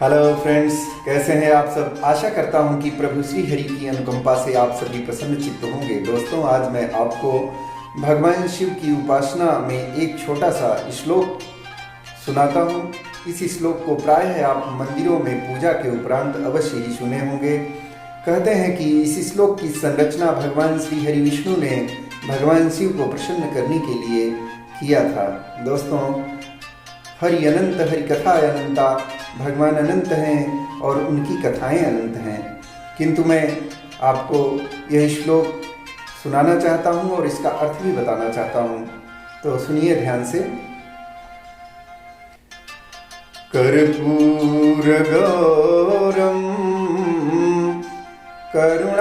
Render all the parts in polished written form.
Hello friends, कैसे हैं आप सब। आशा करता हूं कि प्रभु श्री हरि की अनुकंपा से आप सभी प्रसन्नचित्त होंगे। दोस्तों, आज मैं आपको भगवान शिव की उपासना में एक छोटा सा श्लोक सुनाता हूं। इस श्लोक को प्रायः आप मंदिरों में पूजा के उपरांत अवश्य ही सुने होंगे। कहते हैं कि इस श्लोक की संरचना भगवान श्री हरि विष्णु ने भगवान शिव को प्रसन्न करने के लिए किया था। दोस्तों, हरि अनंत, हरि कथा अनंता, भगवान अनंत हैं और उनकी कथाएं अनंत हैं। किंतु मैं आपको यह श्लोक सुनाना चाहता हूँ और इसका अर्थ भी बताना चाहता हूँ, तो सुनिए ध्यान से। कर्पूर गौरम करुणावतारम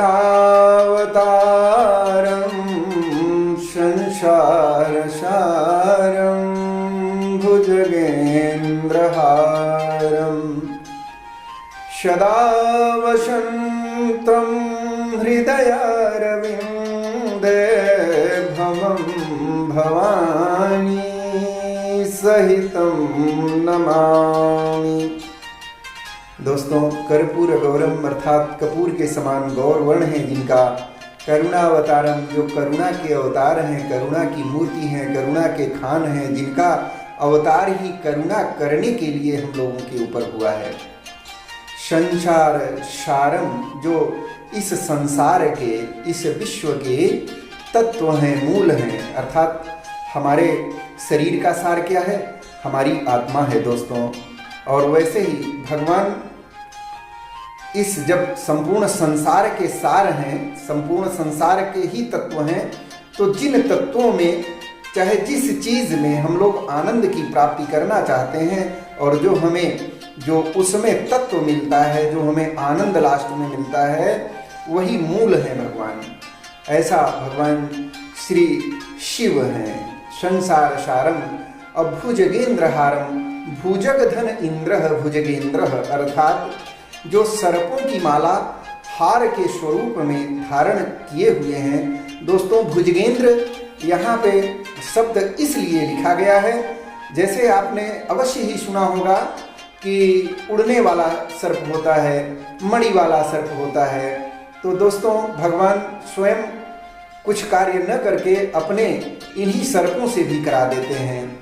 संसार सारम भुजगेन्द्रहारम सदा वसन्तं हृदयारविन्दे भवं भवानी सहितं नमामि। दोस्तों, कर्पूर गौरम अर्थात कपूर के समान गौर वर्ण है जिनका, करुणावतारम जो करुणा के अवतार हैं, करुणा की मूर्ति हैं, करुणा के खान हैं, जिनका अवतार ही करुणा करने के लिए हम लोगों के ऊपर हुआ है। संसार सारम जो इस संसार के, इस विश्व के तत्व हैं, मूल हैं। अर्थात हमारे शरीर का सार क्या है? हमारी आत्मा है दोस्तों। और वैसे ही भगवान इस जब संपूर्ण संसार के सार हैं, संपूर्ण संसार के ही तत्व हैं, तो जिन तत्वों में, चाहे जिस चीज़ में हम लोग आनंद की प्राप्ति करना चाहते हैं और जो उसमें तत्व मिलता है, जो हमें आनंद लास्ट में मिलता है, वही मूल है भगवान। ऐसा भगवान श्री शिव हैं। संसार सारम अभुजगेन्द्रहारम, भुजग धन इंद्र भुजगेन्द्र अर्थात जो सर्पों की माला हार के स्वरूप में धारण किए हुए हैं। दोस्तों, भुजगेंद्र यहाँ पे शब्द इसलिए लिखा गया है, जैसे आपने अवश्य ही सुना होगा कि उड़ने वाला सर्प होता है, मणि वाला सर्प होता है। तो दोस्तों, भगवान स्वयं कुछ कार्य न करके अपने इन्हीं सर्पों से भी करा देते हैं।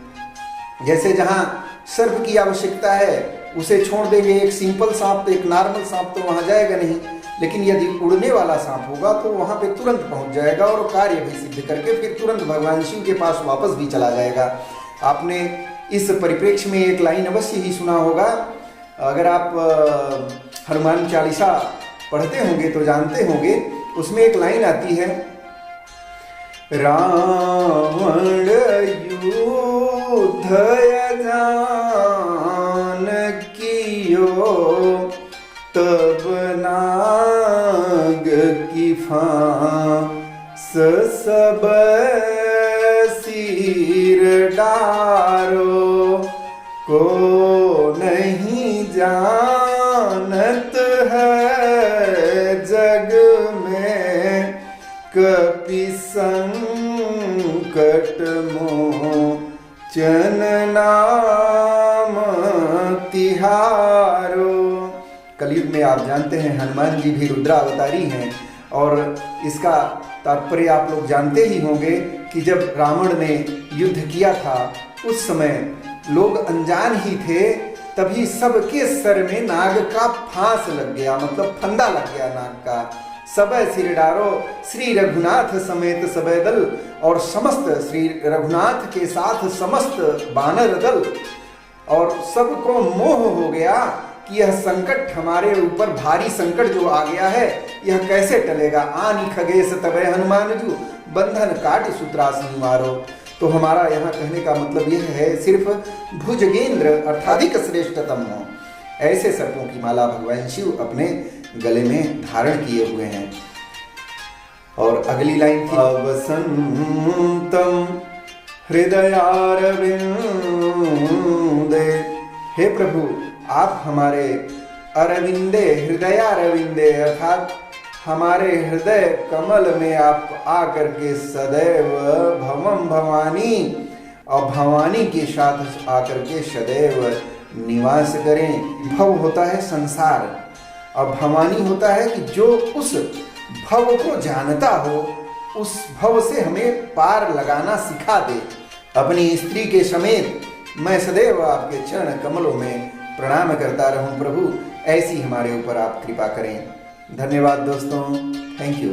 जैसे जहाँ सर्प की आवश्यकता है उसे छोड़ देंगे, एक सिंपल सांप, एक नॉर्मल सांप तो वहाँ जाएगा नहीं, लेकिन यदि उड़ने वाला सांप होगा तो वहाँ पे तुरंत पहुँच जाएगा और कार्य भी सिद्ध करके फिर तुरंत भगवान शिव के पास वापस भी चला जाएगा। आपने इस परिप्रेक्ष्य में एक लाइन अवश्य ही सुना होगा। अगर आप हनुमान चालीसा पढ़ते होंगे तो जानते होंगे, उसमें एक लाइन आती है, रावण युद्ध तब नाग की फांस सब सिर डारो, को नहीं जानत है जग में कपि संकट मोचन नाम तिहारो। कलयुग में आप जानते हैं हनुमान जी भी रुद्रावतारी हैं, और इसका तात्पर्य आप लोग जानते ही होंगे कि जब रावण ने युद्ध किया था उस समय लोग अनजान ही थे, तभी सबके सर में नाग का फांस लग गया, मतलब फंदा लग गया नाग का। सबे सिर डारो, श्री रघुनाथ समेत सबे दल, और समस्त श्री रघुनाथ के साथ समस्त बानर दल, और सबको मोह हो गया कि यह संकट हमारे ऊपर, भारी संकट जो आ गया है, यह कैसे टलेगा। आनी खगेश तबे हनुमान जू, बंधन काट सूत्रासी मारो। तो हमारा यहाँ कहने का मतलब यह है, सिर्फ भुजगेंद्र अर्थाधिक श्रेष्ठतम हो, ऐसे सर्पों की माला भगवान शिव अपने गले में धारण किए हुए हैं। और अगली लाइन थी, वसंतम हृदयारविंदे, हे प्रभु आप हमारे अरविंदे, हृदयारविंदे अर्थात हमारे हृदय कमल में आप आकर के सदैव भवम भवानी, और भवानी के साथ आकर के सदैव निवास करें। भव होता है संसार और भवानी होता है कि जो उस भव को जानता हो, उस भव से हमें पार लगाना सिखा दे। अपनी स्त्री के समेत मैं सदैव आपके चरण कमलों में प्रणाम करता रहूं प्रभु, ऐसी हमारे ऊपर आप कृपा करें। धन्यवाद दोस्तों, थैंक यू।